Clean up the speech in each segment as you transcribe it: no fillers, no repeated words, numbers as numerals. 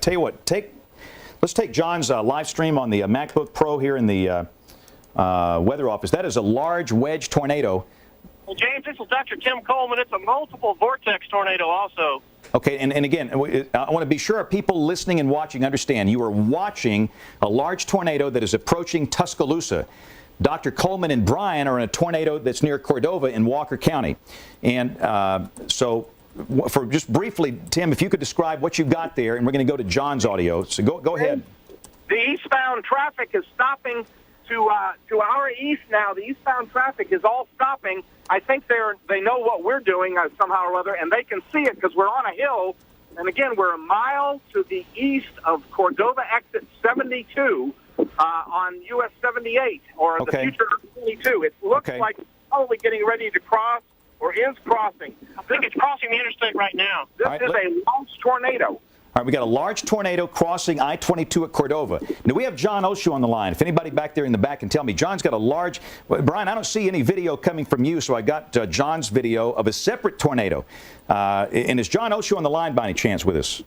Tell you what, let's take John's live stream on the MacBook Pro here in the weather office. That is a large wedge tornado. Well, James, this is Dr. Tim Coleman. It's a multiple vortex tornado also. Okay, and again, I want to be sure people listening and watching understand. You are watching a large tornado that is approaching Tuscaloosa. Dr. Coleman and Brian are in a tornado that's near Cordova in Walker County. And so for just briefly, Tim, if you could describe what you've got there, and we're going to go to John's audio. So go ahead. The eastbound traffic is stopping to our east now. The eastbound traffic is all stopping. I think they know what we're doing somehow or other, and they can see it because we're on a hill. And again, we're a mile to the east of Cordova exit 72 on US 78 or the future 72. It looks like it's probably getting ready to cross or is crossing. I think it's crossing the interstate right now. This is a launch tornado. All right, we got a large tornado crossing I-22 at Cordova. Now, we have John Oldshoes on the line. If anybody back there in the back can tell me, John's got a large, Brian, I don't see any video coming from you, so I got John's video of a separate tornado. And is John Oldshoes on the line by any chance with us?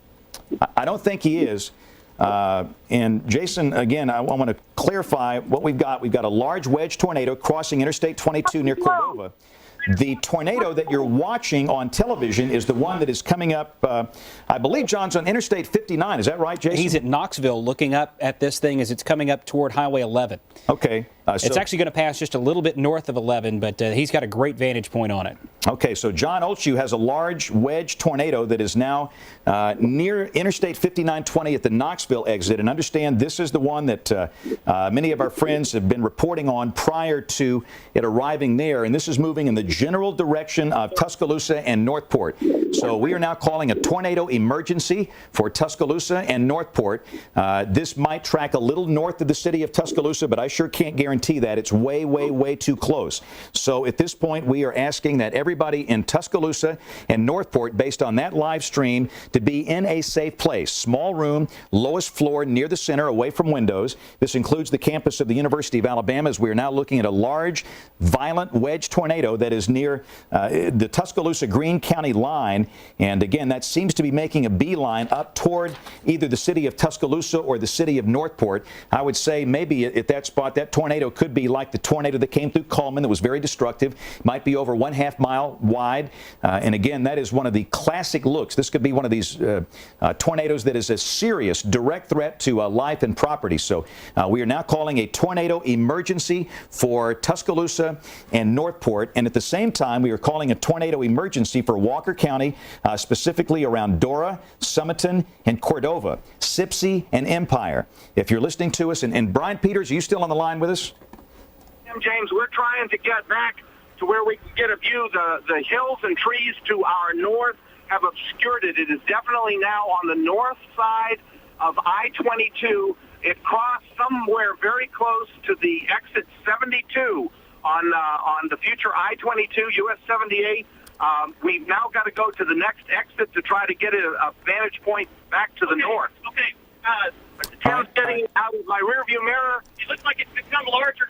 I don't think he is. And Jason, again, I want to clarify what we've got. We've got a large wedge tornado crossing Interstate 22 near Cordova. The tornado that you're watching on television is the one that is coming up, I believe, John's on Interstate 59. Is that right, Jason? He's at Knoxville looking up at this thing as it's coming up toward Highway 11. Okay. It's actually going to pass just a little bit north of 11, but he's got a great vantage point on it. Okay, so John Oldshoes has a large wedge tornado that is now near Interstate 5920 at the Knoxville exit. And understand this is the one that many of our friends have been reporting on prior to it arriving there. And this is moving in the general direction of Tuscaloosa and Northport. So we are now calling a tornado emergency for Tuscaloosa and Northport. This might track a little north of the city of Tuscaloosa, but I sure can't guarantee that. It's way, way, way too close. So at this point, we are asking that everybody in Tuscaloosa and Northport, based on that live stream, to be in a safe place. Small room, lowest floor, near the center, away from windows. This includes the campus of the University of Alabama, as we are now looking at a large, violent wedge tornado that is near the Tuscaloosa-Greene County line. And again, that seems to be making a beeline up toward either the city of Tuscaloosa or the city of Northport. I would say maybe at that spot, that tornado could be like the tornado that came through Coleman that was very destructive. Might be over 1/2 mile wide. And again, that is one of the classic looks. This could be one of these tornadoes that is a serious direct threat to life and property. So we are now calling a tornado emergency for Tuscaloosa and Northport. And at the same time, we are calling a tornado emergency for Walker County, specifically around Dora, Summerton, and Cordova, Sipsey, and Empire. If you're listening to us, and Brian Peters, are you still on the line with us? James, we're trying to get back to where we can get a view. The hills and trees to our north have obscured it. It is definitely now on the north side of I-22. It crossed somewhere very close to the exit 72 on the future I-22, US 78. We've now got to go to the next exit to try to get a vantage point back to the north. Okay. Tim's getting out of my rearview mirror. It looks like it's become larger.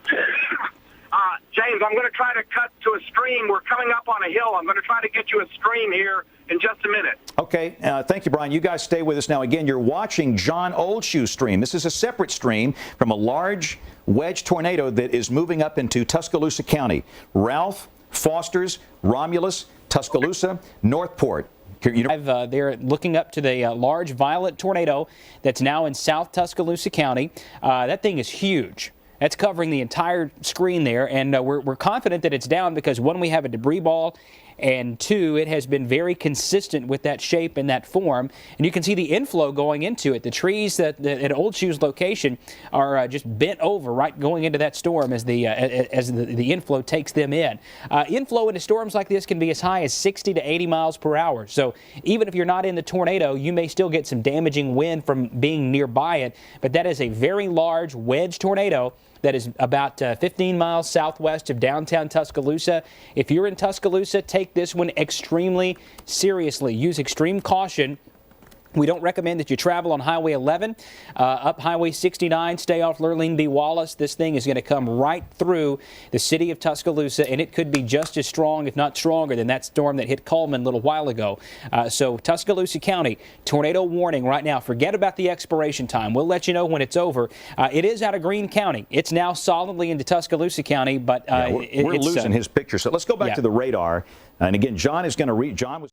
James, I'm going to try to cut to a stream. We're coming up on a hill. I'm going to try to get you a stream here in just a minute. Okay. Thank you, Brian. You guys stay with us now. Again, you're watching John Oldshoes stream. This is a separate stream from a large wedge tornado that is moving up into Tuscaloosa County. Ralph, Foster's, Romulus, Tuscaloosa, Northport. They're looking up to the large violent tornado that's now in South Tuscaloosa County. That thing is huge. That's covering the entire screen there, and we're confident that it's down because, one, we have a debris ball, and two, it has been very consistent with that shape and that form. And you can see the inflow going into it. The trees at Oldshoes location are just bent over right going into that storm as the inflow takes them in. Inflow into storms like this can be as high as 60 to 80 miles per hour. So even if you're not in the tornado, you may still get some damaging wind from being nearby it. But that is a very large wedge tornado that is about 15 miles southwest of downtown Tuscaloosa. If you're in Tuscaloosa, take this one extremely seriously. Use extreme caution We don't recommend that you travel on Highway 11, up Highway 69, stay off Lurleen B. Wallace. This thing is going to come right through the city of Tuscaloosa, and it could be just as strong, if not stronger, than that storm that hit Coleman a little while ago. So Tuscaloosa County, tornado warning right now. Forget about the expiration time. We'll let you know when it's over. It is out of Greene County. It's now solidly into Tuscaloosa County, but we're losing his picture. So let's go back to the radar. And again, John is going to read. John was